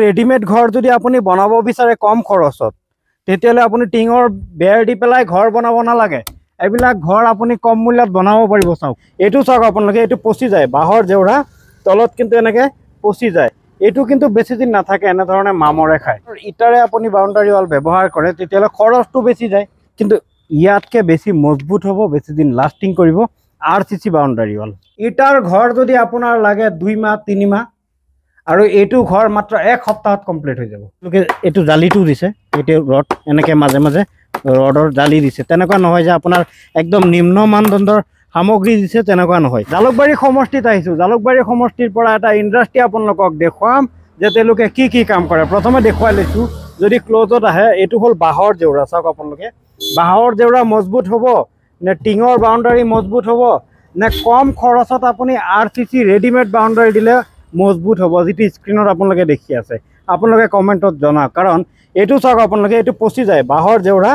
Readymade ঘৰ যদি আপুনি বনাব বিচাৰে কম খৰচত তেতিয়াহ'লে আপুনি টিঙৰ বেৰ দি পেলাই ঘৰ বনাব নালাগে। এইবিলাক ঘৰ আপুনি কম মূল্যত বনাব পাৰিব। চাওক এইটো চাওক আপোনালোকে, এইটো পচি যায়, বাঁহৰ জেওৰা তলত কিন্তু এনেকৈ পচি যায়। এইটো কিন্তু বেছি দিন নাথাকে, এনেধৰণে মামৰে খায়। ইটাৰে আপুনি বাউণ্ডাৰী ৱাল ব্যৱহাৰ কৰে তেতিয়াহ'লে খৰচটো বেছি যায়, কিন্তু ইয়াতকৈ বেছি মজবুত হ'ব, বেছি দিন লাষ্টিং কৰিব। RCC বাউণ্ডাৰী ৱাল ইটাৰ ঘৰ যদি আপোনাৰ লাগে 2 মাহ 3 মাহ, আৰু এইটো ঘৰ মাত্ৰ 1 সপ্তাহত কমপ্লিট হৈ যাব। এইটো জালিটো দিছে, এইটো ৰড এনেকৈ মাজে মাজে ৰডৰ জালি দিছে। তেনেকুৱা নহয় যে আপোনাৰ একদম নিম্ন মানদণ্ডৰ সামগ্ৰী দিছে, তেনেকুৱা নহয়। জালুকবাৰী সমষ্টিত আহিছোঁ। জালুকবাৰী সমষ্টিৰ পৰা এটা ইণ্ডাষ্ট্ৰী আপোনালোকক দেখুৱাম যে তেওঁলোকে কি কি কাম কৰে। প্ৰথমে দেখুৱাই লৈছোঁ, যদি ক্লজত আহে, এইটো হ'ল বাঁহৰ জেওৰা। চাওক আপোনালোকে, বাঁহৰ জেওৰা মজবুত হ'ব নে টিঙৰ বাউণ্ডাৰী মজবুত হ'ব নে কম খৰচত আপুনি RCC ৰেডিমেড বাউণ্ডাৰী দিলে মজবুত হ'ব, যিটো স্ক্ৰীনত আপোনালোকে দেখি আছে। আপোনালোকে কমেণ্টত জনাওক, কাৰণ এইটো চাওক আপোনালোকে, এইটো পচি যায়, বাঁহৰ জেওৰা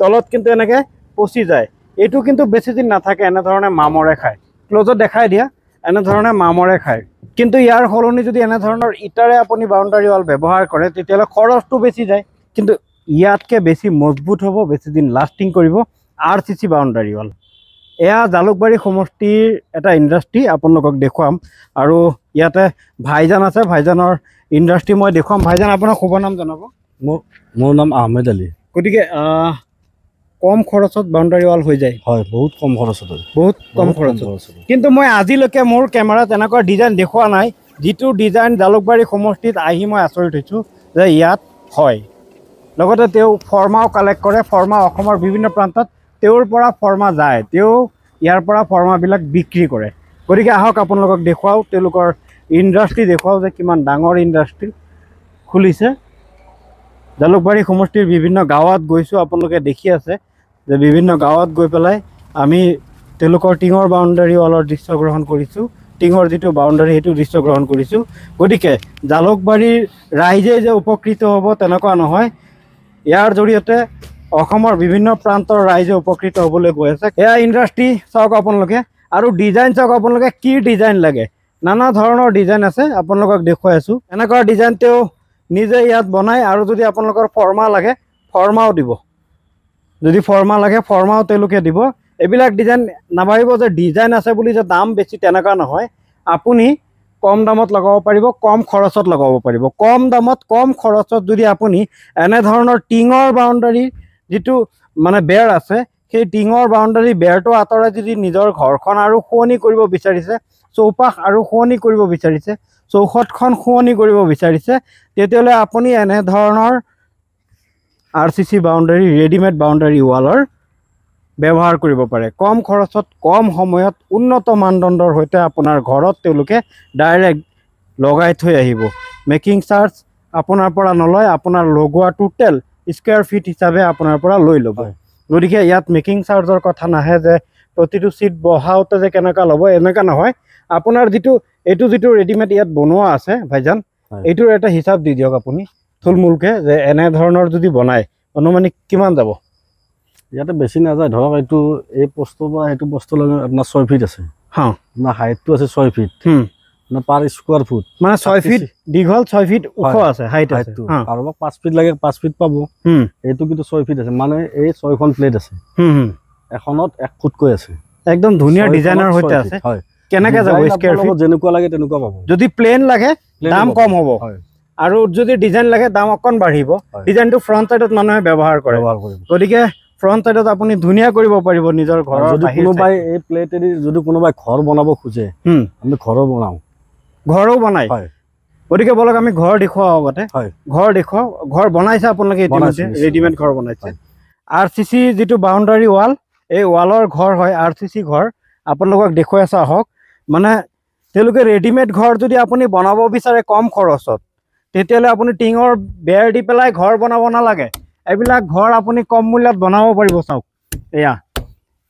তলত কিন্তু এনেকৈ পচি যায়। এইটো কিন্তু বেছি দিন নাথাকে, এনেধৰণে মামৰে খায়। ক্লজত দেখাই দিয়া, এনেধৰণে মামৰে খায়। কিন্তু ইয়াৰ সলনি যদি এনেধৰণৰ ইটাৰে আপুনি বাউণ্ডাৰী ৱাল ব্যৱহাৰ কৰে তেতিয়াহ'লে খৰচটো বেছি যায়, কিন্তু ইয়াতকৈ বেছি মজবুত হ'ব, বেছি দিন লাষ্টিং কৰিব। RCC boundary wall. এয়া জালুকবাৰী সমষ্টিৰ এটা ইণ্ডাষ্ট্ৰী আপোনালোকক দেখুৱাম, আৰু ইয়াতে ভাইজান আছে, ভাইজানৰ ইণ্ডাষ্ট্ৰী মই দেখুৱাম। ভাইজান, আপোনাৰ শুভ নাম জনাব। মোৰ নাম আহমেদ আলী। গতিকে কম খৰচত বাউণ্ডাৰী ৱাল হৈ যায়? হয়, বহুত কম খৰচত, বহুত কম খৰচত। কিন্তু মই আজিলৈকে মোৰ কেমেৰাত এনেকুৱা ডিজাইন দেখুওৱা নাই, যিটো ডিজাইন জালুকবাৰী সমষ্টিত আহি মই আচৰিত হৈছোঁ যে ইয়াত হয়। লগতে তেওঁ ফৰ্মাও কালেক্ট কৰে। ফৰ্মা অসমৰ বিভিন্ন প্ৰান্তত তেওঁৰ পৰা ফৰ্মা যায়, তেওঁ ইয়াৰ পৰা ফৰ্মাবিলাক বিক্ৰী কৰে। গতিকে আহক আপোনালোকক দেখুৱাওঁ, তেওঁলোকৰ ইণ্ডাষ্ট্ৰী দেখুৱাওঁ যে কিমান ডাঙৰ ইণ্ডাষ্ট্ৰী খুলিছে। জালুকবাৰী সমষ্টিৰ বিভিন্ন গাঁৱত গৈছোঁ, আপোনালোকে দেখি আছে যে বিভিন্ন গাঁৱত গৈ পেলাই আমি তেওঁলোকৰ টিঙৰ বাউণ্ডাৰী ৱালৰ দৃশ্য গ্ৰহণ কৰিছোঁ, টিঙৰ যিটো বাউণ্ডাৰী সেইটো দৃশ্য গ্ৰহণ কৰিছোঁ। গতিকে জালুকবাৰীৰ ৰাইজে যে উপকৃত হ'ব তেনেকুৱা নহয়, ইয়াৰ জৰিয়তে অসমৰ বিভিন্ন প্ৰান্তৰ ৰাইজে উপকৃত হ'বলৈ গৈ আছে। এয়া ইণ্ডাষ্ট্ৰী চাওক আপোনালোকে, আৰু ডিজাইন চাওক আপোনালোকে, কি ডিজাইন লাগে, নানা ধৰণৰ ডিজাইন আছে, আপোনালোকক দেখুৱাই আছোঁ। এনেকুৱা ডিজাইন তেওঁ নিজে ইয়াত বনায়, আৰু যদি আপোনালোকৰ ফৰ্মা লাগে ফৰ্মাও দিব, যদি ফৰ্মা লাগে ফৰ্মাও তেওঁলোকে দিব। এইবিলাক ডিজাইন নাভাবিব যে ডিজাইন আছে বুলি যে দাম বেছি, তেনেকুৱা নহয়। আপুনি কম দামত লগাব পাৰিব, কম খৰচত লগাব পাৰিব। কম দামত কম খৰচত যদি আপুনি এনেধৰণৰ টিঙৰ বাউণ্ডাৰী যিটো মানে বেৰ আছে, সেই টিঙৰ বাউণ্ডাৰী বেৰটো আঁতৰাই যদি নিজৰ ঘৰখন আৰু শুৱনি কৰিব বিচাৰিছে, চৌপাশ আৰু শুৱনি কৰিব বিচাৰিছে, চৌহদখন শুৱনি কৰিব বিচাৰিছে, তেতিয়াহ'লে আপুনি এনেধৰণৰ RCC বাউণ্ডাৰী ৰেডিমেড বাউণ্ডাৰী ৱালৰ ব্যৱহাৰ কৰিব পাৰে। কম খৰচত, কম সময়ত, উন্নত মানদণ্ডৰ সৈতে আপোনাৰ ঘৰত তেওঁলোকে ডাইৰেক্ট লগাই থৈ আহিব। মেকিং চাৰ্জ আপোনাৰ পৰা নলয়, আপোনাৰ লগোৱা টোটেল স্কুৱেৰ ফিট হিচাপে আপোনাৰ পৰা লৈ ল'ব। গতিকে ইয়াত মেকিং চাৰ্জৰ কথা নাহে যে প্ৰতিটো চিট বহাওঁতে যে কেনেকুৱা ল'ব, এনেকুৱা নহয়। আপোনাৰ এইটো যিটো ৰেডিমেড ইয়াত বনোৱা আছে ভাইজান, এইটোৰ এটা হিচাপ দি দিয়ক আপুনি থুলমূলকৈ, যে এনেধৰণৰ যদি বনায় অনুমানিক কিমান যাব? ইয়াতে বেছি নাযায়। ধৰক এইটো এই পোষ্টৰ পৰা সেইটো পোষ্টলৈকে আপোনাৰ 6 ফিট আছে। হা, আপোনাৰ হাইটটো আছে 6 ফিট, পাৰ স্কুৱাৰ ফুট মানে 6 ফিট দীঘল, 6 ফিট ওখ আছে, হাইটটো। কাৰোবাক 5 ফিট লাগে, 5 ফিট পাব। এইটো কিন্তু 6 ফিট আছে, মানে এই 6খন প্লেট আছে, এখনত 1 ফুটকৈ আছে। একদম ধুনীয়া ডিজাইনৰ সৈতে আছে। হয়, কেনেকৈ যাব স্কুৱেৰ ফিট? যেনেকুৱা লাগে তেনেকুৱা পাব। যদি প্লেন লাগে দাম কম হ'ব, আৰু যদি ডিজাইন লাগে দাম অকণ বাঢ়িব। ডিজাইনটো ফ্ৰণ্ট চাইডত মানুহে ব্যৱহাৰ কৰে, গতিকে ফ্ৰণ্ট চাইডত আপুনি ধুনীয়া কৰিব পাৰিব নিজৰ ঘৰৰ। যদি কোনোবাই এই প্লেটেদি যদি কোনোবাই ঘৰ বনাব খোজে, আমি ঘৰো বনাওঁ, ঘৰো বনাই। গতিকে বলক আমি ঘৰ দেখুৱাওঁ আগতে। ঘৰ দেখুৱাওঁ। ঘৰ বনাইছে আপোনালোকে ইতিমধ্যে, ৰেডিমেড ঘৰ বনাইছে। RCC যিটো বাউণ্ডাৰী ৱাল, এই ৱালৰ ঘৰ হয় RCC ঘৰ। আপোনালোকক দেখুৱাই আছোঁ, আহক। মানে তেওঁলোকে ৰেডিমেড ঘৰ যদি আপুনি বনাব বিচাৰে কম খৰচত, তেতিয়াহ'লে আপুনি টিঙৰ বেৰ দি পেলাই ঘৰ বনাব নালাগে। এইবিলাক ঘৰ আপুনি কম মূল্যত বনাব পাৰিব। চাওক, এয়া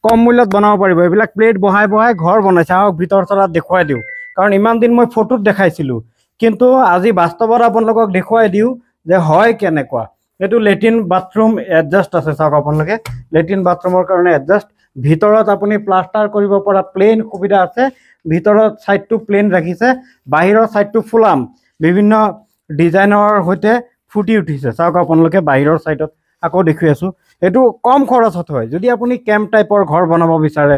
কম মূল্যত বনাব পাৰিব। এইবিলাক প্লেট বহাই বহাই ঘৰ বনাইছে। আহক ভিতৰ তলাত দেখুৱাই দিওঁ, কাৰণ ইমান দিন মই ফটোত দেখাইছিলোঁ, কিন্তু আজি বাস্তৱত আপোনালোকক দেখুৱাই দিওঁ যে হয় কেনেকুৱা। এইটো লেট্ৰিন বাথৰুম এডজাষ্ট আছে, চাওক আপোনালোকে, লেট্ৰিন বাথৰুমৰ কাৰণে এডজাষ্ট। ভিতৰত আপুনি প্লাষ্টাৰ কৰিব পৰা প্লেন সুবিধা আছে। ভিতৰত ছাইডটো প্লেন ৰাখিছে, বাহিৰৰ ছাইডটো ফুলাম, বিভিন্ন ডিজাইনৰ সৈতে ফুটি উঠিছে। চাওক আপোনালোকে বাহিৰৰ চাইডত আকৌ দেখুৱাই আছোঁ, এইটো কম খৰচত হয়। যদি আপুনি কেম্প টাইপৰ ঘৰ বনাব বিচাৰে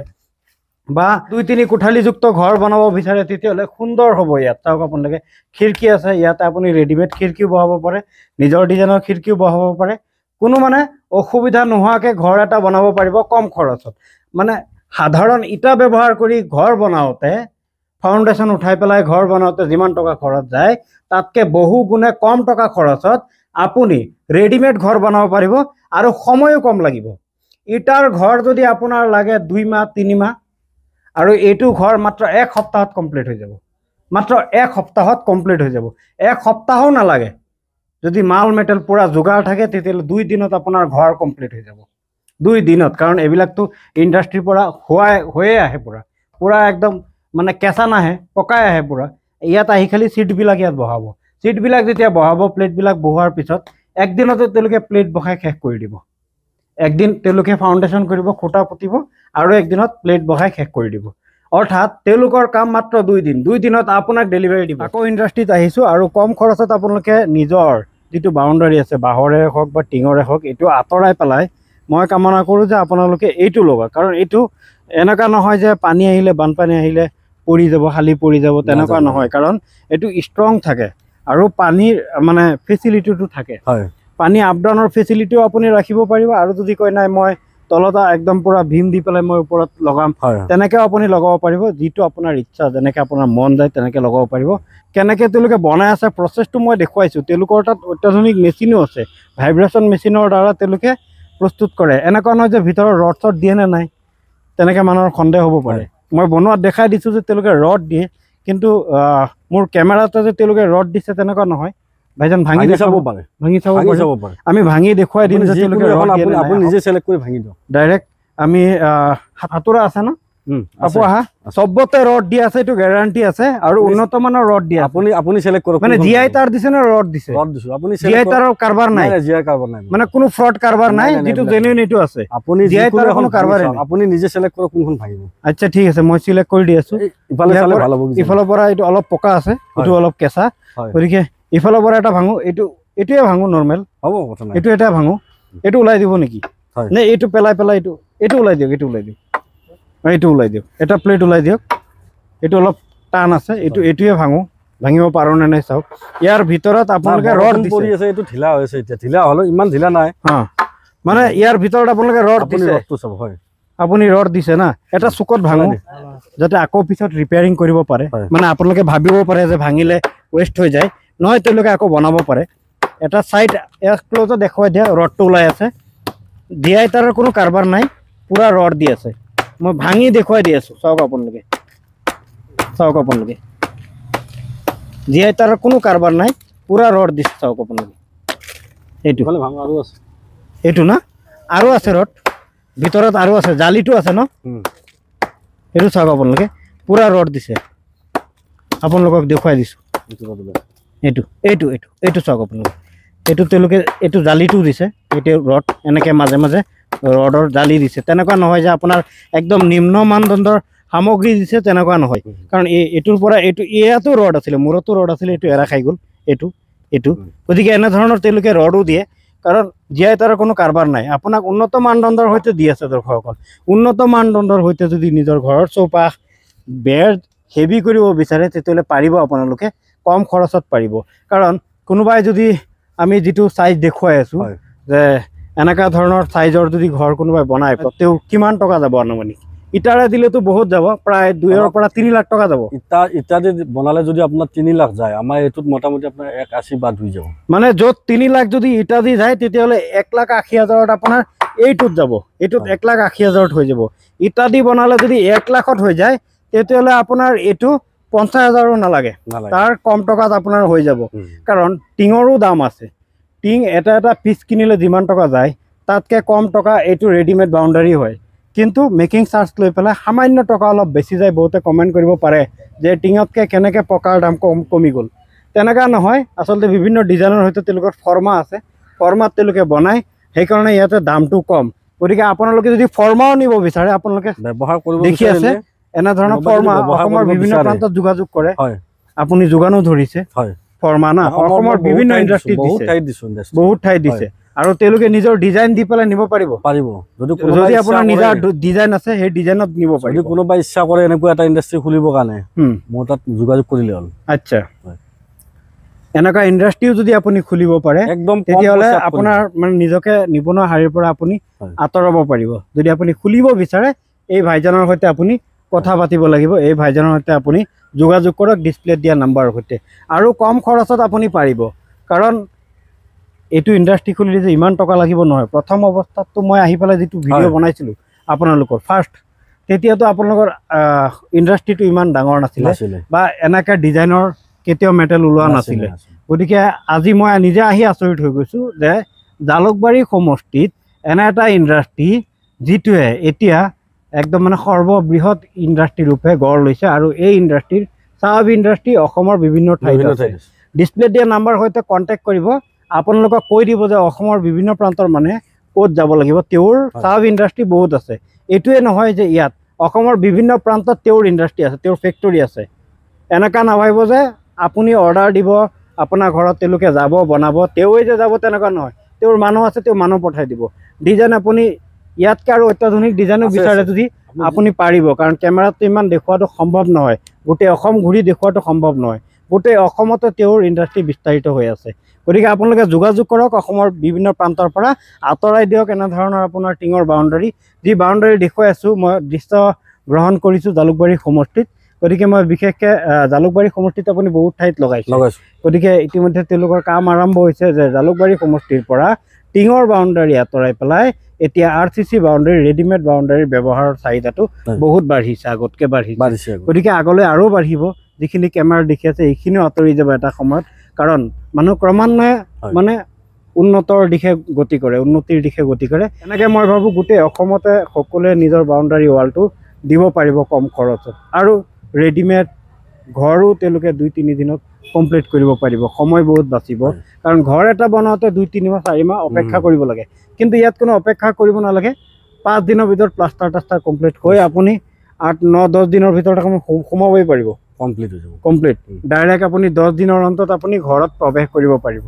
বা 2-3 কোঠালিযুক্ত ঘৰ বনাব বিচাৰে তেতিয়াহ'লে সুন্দৰ হ'ব। ইয়াত চাওক আপোনালোকে খিৰিকী আছে, ইয়াতে আপুনি ৰেডিমেড খিৰিকীও বহাব পাৰে, নিজৰ ডিজাইনৰ খিৰিকীও বহাব পাৰে। কোনো মানে অসুবিধা নোহোৱাকৈ ঘৰ এটা বনাব পাৰিব কম খৰচত। মানে সাধাৰণ ইটা ব্যৱহাৰ কৰি ঘৰ বনাওঁতে, ফাউণ্ডেশ্যন উঠাই পেলাই ঘৰ বনাওঁতে যিমান টকা খৰচ যায় তাতকৈ বহু গুণে কম টকা খৰচত আপুনি ৰেডিমেড ঘৰ বনাব পাৰিব আৰু সময়ো কম লাগিব। ইটাৰ ঘৰ যদি আপোনাৰ লাগে 2 মাহ 3 মাহ আৰু এইটো ঘৰ মাত্ৰ 1 সপ্তাহত কমপ্লিট হৈ যাব। মাত্ৰ 1 সপ্তাহত কমপ্লিট হৈ যাব। 1 সপ্তাহো নালাগে। যদি মাল মেটেল পুৰা যোগাৰ থাকে তেতিয়াহ'লে 2 দিনত আপোনাৰ ঘৰ কমপ্লিট হৈ যাব। 2 দিনত, কাৰণ এইবিলাকতো ইণ্ডাষ্ট্ৰিৰ পৰা হৈয়ে আহে পুৰা একদম মানে কেঁচা নাহে, পকাই আহে পুৰা। ইয়াত আহি খালি চিটবিলাক ইয়াত বহাব। চিটবিলাক যেতিয়া বহাব, প্লেটবিলাক বহোৱাৰ পিছত একদিনতে তেওঁলোকে প্লেট বহাই শেষ কৰি দিব। একদিন তেওঁলোকে ফাউণ্ডেশ্যন কৰিব, খুঁটা পুতিব আৰু একদিনত প্লেট বহাই শেষ কৰি দিব। অৰ্থাৎ তেওঁলোকৰ কাম মাত্ৰ 2 দিন। 2 দিনত আপোনাক ডেলিভাৰী দিব। আকৌ ইণ্ডাষ্ট্ৰিত আহিছোঁ আৰু কম খৰচত আপোনালোকে নিজৰ যিটো বাউণ্ডাৰী আছে, বাঁহৰে হওক বা টিঙৰে হওক, এইটো আঁতৰাই পেলাই মই কামনা কৰোঁ যে আপোনালোকে এইটো লগাওক। কাৰণ এইটো এনেকুৱা নহয় যে পানী আহিলে, বানপানী আহিলে পৰি যাব, খালী পৰি যাব, তেনেকুৱা নহয়। কাৰণ এইটো ষ্ট্ৰং থাকে আৰু পানীৰ মানে ফেচিলিটিটো থাকে। পানী আপ ডাউনৰ ফেচিলিটিও আপুনি ৰাখিব পাৰিব। আৰু যদি কয় নাই মই তলত একদম পুৰা ভীম দি পেলাই মই ওপৰত লগাম, তেনেকৈও আপুনি লগাব পাৰিব। যিটো আপোনাৰ ইচ্ছা, যেনেকৈ আপোনাৰ মন যায় তেনেকৈ লগাব পাৰিব। কেনেকৈ তেওঁলোকে বনাই আছে প্ৰচেছটো মই দেখুৱাইছোঁ। তেওঁলোকৰ তাত অত্যাধুনিক মেচিনো আছে, ভাইব্ৰেশ্যন মেচিনৰ দ্বাৰা তেওঁলোকে প্ৰস্তুত কৰে। এনেকুৱা নহয় যে ভিতৰৰ ৰড চড দিয়ে নে নাই, তেনেকৈ মানুহৰ সন্দেহ হ'ব পাৰে। মই বনোৱাত দেখাই দিছোঁ যে তেওঁলোকে ৰড দিয়ে, কিন্তু মোৰ কেমেৰাতে যে তেওঁলোকে ৰড দিছে তেনেকুৱা নহয়। ভাইজান ভাঙি চাব পাৰে, আমি ভাঙি দেখুৱাই দিম যে তেওঁলোকে আপুনি নিজে চিলেক্ট কৰি ভাঙি দিয়ক ডাইৰেক্ট। আমি হাতুৰা আছে ন, আপু আহা, চবতে ৰড দিয়া আছে, এইটো গ্যাৰান্টি আছে আৰু উন্নত মানৰ ৰড দিয়া। আপুনি চিলেক্ট কৰক, মানে জিআই তাৰ দিছে না ৰড দিছে? ৰড দিছো। আপুনি জিআই তাৰৰ কাৰবাৰ নাই, জিআই কাৰবাৰ নাই, মানে কোনো ফ্ৰড কাৰবাৰ নাই, যেটো জেনুইন এইটো আছে। আপুনি জিআই তাৰৰ কোনো কাৰবাৰ নাই, আপুনি নিজে চিলেক্ট কৰক কোনখন ভাঙিব। আচ্ছা ঠিক আছে, মই চিলেক্ট কৰি দি আছো। ইফালে চালে ভাল হ'ব। ইফালৰ পৰা এইটো অলপ পকা আছে, এইটো অলপ কেঁচা, গতিকে ইফালৰ পৰা এটা ভাঙো, এইটোৱে ভাঙো নৰ্মেল হ'ব, কথা নাই। এইটো এটা ভাঙো, এইটো ওলাই দিব নেকি? নে এইটো পেলাই এইটো ওলাই দিয়ক, এইটো ওলাই দিয়ক, এইটো ওলাই দিয়ক, এটা প্লেট ওলাই দিয়ক। এইটো অলপ টান আছে, এইটোৱে ভাঙো, ভাঙিব পাৰো নে নাই চাওক। ইয়াৰ ভিতৰত আপোনালোকে ৰড পৰি আছে, এইটো ঢিলা হৈছে, এতিয়া ঢিলা হলো, ইমান ঢিলা নাই। মানে ইয়াৰ ভিতৰত আপোনালোকে ৰড দিছে, ৰডটো চাব। হয়, আপুনি ৰড দিছে না, এটা চুকত ভাঙো যাতে আকৌ পিছত ৰিপেয়াৰিং কৰিব পাৰে। মানে আপোনালোকে ভাবিব পাৰে যে ভাঙিলে ৱেষ্ট হৈ যায়, নহয়, তেওঁলোকে আকৌ বনাব পাৰে। এটা চাইড ক্লজত দেখুৱাই দিয়া, ৰডটো ওলাই আছে। জিআই তাৰৰ কোনো কাৰবাৰ নাই, পুৰা ৰড দি আছে। মই ভাঙি দেখুৱাই দি আছো, চাওক আপোনালোকে, চাওক আপোনালোকে, জিআই তাৰৰ কোনো কাৰবাৰ নাই, পুৰা ৰড দিছে, চাওক আপোনালোকে। এইটো আৰু আছে, এইটো না আৰু আছে ৰড ভিতৰত, আৰু আছে, জালিটো আছে ন, এইটো চাওক আপোনালোকে, পুৰা ৰড দিছে। আপোনালোকক দেখুৱাই দিছো, এইটো চাওক আপোনালোকে, এইটো তেওঁলোকে এইটো জালিটো দিছে, এইটো ৰড এনেকৈ মাজে মাজে ৰডৰ জালি দিছে। তেনেকুৱা নহয় যে আপোনাৰ একদম নিম্ন মানদণ্ডৰ সামগ্ৰী দিছে, তেনেকুৱা নহয়। কাৰণ এইটোৰ পৰা ইয়াতো ৰড আছিলে, মূৰতো ৰড আছিলে, এইটো এৰা খাই গ'ল, এইটো গতিকে এনেধৰণৰ তেওঁলোকে ৰডো দিয়ে। কাৰণ জিআই তাৰৰ কোনো কাৰবাৰ নাই, আপোনাক উন্নত মানদণ্ডৰ সৈতে দি আছে। দৰ্শকসকল, উন্নত মানদণ্ডৰ সৈতে যদি নিজৰ ঘৰৰ চৌপাশ বেৰ হেভি কৰিব বিচাৰে তেতিয়াহ'লে পাৰিব, আপোনালোকে কম খৰচত পাৰিব। কাৰণ কোনোবাই যদি আমি যিটো চাইজ দেখুৱাই আছো যে এনেকুৱা ধৰণৰ চাইজৰ যদি ঘৰ কোনোবাই বনায়, তেওঁ কিমান টকা যাব আনুমানিক? ইটাৰে দিলেতো বহুত যাব, প্ৰায় 2 পৰা 3 লাখ টকা যাব। ইটা দি বনালে যদি আপোনাৰ 3 লাখ যায়, আমাৰ এইটোত মোটামুটি আপোনাৰ 180 বাদ হৈ যাব। মানে য'ত 3 লাখ যদি ইটা দি যায় তেতিয়াহ'লে 1,80,000 আপোনাৰ এইটোত যাব, এইটোত 1,80,000 হৈ যাব। ইটা দি বনালে যদি 1 লাখত হৈ যায় তেতিয়াহ'লে আপোনাৰ এইটো 50,000ও নালাগে, তাৰ কম টকাত আপোনাৰ হৈ যাব। কাৰণ টিঙৰো দাম আছে, টিং এটা পিচ কিনিলে যিমান টকা যায় তাতকৈ কম টকা এইটো ৰেডিমেড বাউণ্ডাৰী হয়। কিন্তু মেকিং চাৰ্জ লৈ পেলাই সামান্য টকা অলপ বেছি যায়। বহুতে কমেণ্ট কৰিব পাৰে যে টিঙতকৈ কেনেকৈ পকাৰ দাম কমি গ'ল। তেনেকুৱা নহয়, আচলতে বিভিন্ন ডিজাইনৰ সৈতে তেওঁলোকৰ ফৰ্মা আছে, ফৰ্মাত তেওঁলোকে বনায়, সেইকাৰণে ইয়াতে দামটো কম। গতিকে আপোনালোকে যদি ফৰ্মাও নিব বিচাৰে, আপোনালোকে ব্যৱহাৰ কৰিব দেখি আছে এনেধৰণৰ ফৰ্মা অসমৰ বিভিন্ন প্ৰান্তত যোগাযোগ কৰে, আপুনি যোগানো ধৰিছে। ফৰ্মা না অসমৰ বিভিন্ন ইণ্ডাষ্ট্ৰী বহুত ঠাইত দিছে আৰু তেওঁলোকে নিজৰ ডিজাইন দি পেলাই নিব পাৰিব যদি আপোনাৰ নিজৰ ডিজাইন আছে সেই ডিজাইনত নিব পাৰিব যদি কোনোবা ইচ্ছা কৰে এনেকুৱা এটা ইণ্ডাষ্ট্ৰী খুলিবৰ কাৰণে মোৰ তাত যোগাযোগ কৰিলে হ'ল আচ্ছা এনেকুৱা ইণ্ডাষ্ট্ৰীও যদি আপুনি খুলিব পাৰে একদম তেতিয়াহ'লে আপোনাৰ মানে নিজকে নিবনুৱা শাৰীৰ পৰা আপুনি আঁতৰাব পাৰিব যদি আপুনি খুলিব বিচাৰে এই ভাইজনৰ সৈতে আপুনি কথা পাতিব লাগিব এই ভাইজনৰ সৈতে আপুনি যোগাযোগ কৰক ডিসপ্লেত দিয়া নাম্বাৰৰ সৈতে আৰু কম খৰচত আপুনি পাৰিব কাৰণ এইটো ইণ্ডাষ্ট্ৰী খুলিলে যে ইমান টকা লাগিব নহয় প্ৰথম অৱস্থাততো মই আহি পেলাই যিটো ভিডিঅ' বনাইছিলোঁ আপোনালোকৰ ফাৰ্ষ্ট তেতিয়াতো আপোনালোকৰ ইণ্ডাষ্ট্ৰীটো ইমান ডাঙৰ নাছিলে বা এনেকৈ ডিজাইনৰ কেতিয়াও মেটেল ওলোৱা নাছিলে গতিকে আজি মই নিজে আহি আচৰিত হৈ গৈছোঁ যে জালুকবাৰী সমষ্টিত এনে এটা ইণ্ডাষ্ট্ৰী যিটোৱে এতিয়া একদম মানে সৰ্ববৃহৎ ইণ্ডাষ্ট্ৰী ৰূপে গঢ় লৈছে আৰু এই ইণ্ডাষ্ট্ৰীৰ চাহ ইণ্ডাষ্ট্ৰী অসমৰ বিভিন্ন ঠাইত আছে ডিসপ্লেত দিয়া নাম্বাৰৰ সৈতে কণ্টেক্ট কৰিব আপোনালোকক কৈ দিব যে অসমৰ বিভিন্ন প্ৰান্তৰ মানে ক'ত যাব লাগিব তেওঁৰ চাহ ইণ্ডাষ্ট্ৰী বহুত আছে এইটোৱে নহয় যে ইয়াত অসমৰ বিভিন্ন প্ৰান্তত তেওঁৰ ইণ্ডাষ্ট্ৰী আছে তেওঁৰ ফেক্টৰী আছে এনেকুৱা নাভাবিব যে আপুনি অৰ্ডাৰ দিব আপোনাৰ ঘৰত তেওঁলোকে যাব বনাব তেওঁৱে যে যাব তেনেকুৱা নহয় তেওঁৰ মানুহ আছে তেওঁ মানুহ পঠাই দিব ডিজাইন আপুনি ইয়াতকৈ আৰু অত্যাধুনিক ডিজাইনো বিচাৰে যদি আপুনি পাৰিব কাৰণ কেমেৰাটো ইমান দেখুৱাটো সম্ভৱ নহয় গোটেই অসম ঘূৰি দেখুৱাটো সম্ভৱ নহয় গোটেই অসমতে তেওঁৰ ইণ্ডাষ্ট্ৰী বিস্তাৰিত হৈ আছে গতিকে আপোনালোকে যোগাযোগ কৰক অসমৰ বিভিন্ন প্ৰান্তৰ পৰা আঁতৰাই দিয়ক এনেধৰণৰ আপোনাৰ টিঙৰ বাউণ্ডাৰী যি বাউণ্ডাৰী দেখুৱাই আছোঁ মই দৃশ্য গ্ৰহণ কৰিছোঁ জালুকবাৰী সমষ্টিত গতিকে মই বিশেষকৈ জালুকবাৰী সমষ্টিত আপুনি বহুত ঠাইত লগাইছে গতিকে ইতিমধ্যে তেওঁলোকৰ কাম আৰম্ভ হৈছে যে জালুকবাৰী সমষ্টিৰ পৰা টিঙৰ বাউণ্ডাৰী আঁতৰাই পেলাই এতিয়া RCC বাউণ্ডাৰী ৰেডিমেড বাউণ্ডাৰীৰ ব্যৱহাৰৰ চাহিদাটো বহুত বাঢ়িছে আগতকৈ বাঢ়িছে গতিকে আগলৈ আৰু বাঢ়িব যিখিনি কেমেৰা দেখি আছে এইখিনিও আঁতৰি যাব এটা সময়ত কাৰণ মানুহ ক্ৰমান্বয়ে মানে উন্নতিৰ দিশে গতি কৰে এনেকৈ মই ভাবোঁ গোটেই অসমতে সকলোৱে নিজৰ বাউণ্ডাৰী ৱালটো দিব পাৰিব কম খৰচত আৰু ৰেডিমেড ঘৰো তেওঁলোকে 2-3 দিনত কমপ্লিট কৰিব পাৰিব সময় বহুত বাচিব কাৰণ ঘৰ এটা বনাওঁতে 2-3 মাহ 4 মাহ অপেক্ষা কৰিব লাগে কিন্তু ইয়াত কোনো অপেক্ষা কৰিব নালাগে 5 দিনৰ ভিতৰত প্লাষ্টাৰ কমপ্লিট হৈ আপুনি 8-9-10 দিনৰ ভিতৰত আপুনি সোমাবই পাৰিব কমপ্লিট ডাইৰেক্ট আপুনি 10 দিনৰ অন্তত আপুনি ঘৰত প্ৰৱেশ কৰিব পাৰিব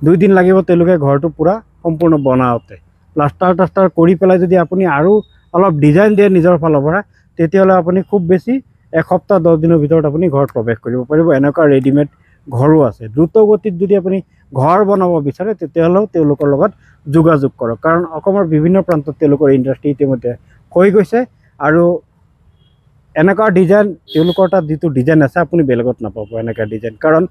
2 দিন লাগিব তেওঁলোকে ঘৰটো পুৰা সম্পূৰ্ণ বনাওঁতে প্লাষ্টাৰ কৰি পেলাই যদি আপুনি আৰু অলপ ডিজাইন দিয়ে নিজৰ ফালৰ পৰা তেতিয়াহ'লে আপুনি খুব বেছি এসপ্তাহ 10 দিনৰ ভিতৰত আপুনি ঘৰত প্ৰৱেশ কৰিব পাৰিব এনেকুৱা ৰেডিমেড ঘৰো আছে দ্ৰুত গতিত যদি আপুনি ঘৰ বনাব বিচাৰে তেতিয়াহ'লেও তেওঁলোকৰ লগত যোগাযোগ কৰক কাৰণ অসমৰ বিভিন্ন প্ৰান্তত তেওঁলোকৰ ইণ্ডাষ্ট্ৰী ইতিমধ্যে হৈ গৈছে আৰু এনেকুৱা ডিজাইন তেওঁলোকৰ তাত যিটো ডিজাইন আছে আপুনি বেলেগত নাপাব এনেকুৱা ডিজাইন কাৰণ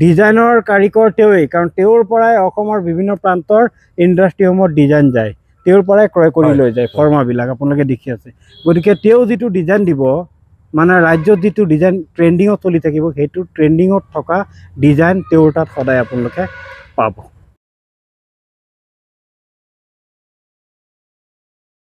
ডিজাইনৰ কাৰিকৰ তেওঁৱেই কাৰণ তেওঁৰ পৰাই অসমৰ বিভিন্ন প্ৰান্তৰ ইণ্ডাষ্ট্ৰীসমূহত ডিজাইন যায় তেওঁৰ পৰাই ক্ৰয় কৰি লৈ যায় ফৰ্মাবিলাক আপোনালোকে দেখি আছে গতিকে তেওঁ যিটো ডিজাইন দিব মানে ৰাজ্যত যিটো ডিজাইন ট্ৰেণ্ডিঙত চলি থাকিব সেইটো ট্ৰেণ্ডিঙত থকা ডিজাইন তেওঁৰ তাত সদায় আপোনালোকে পাব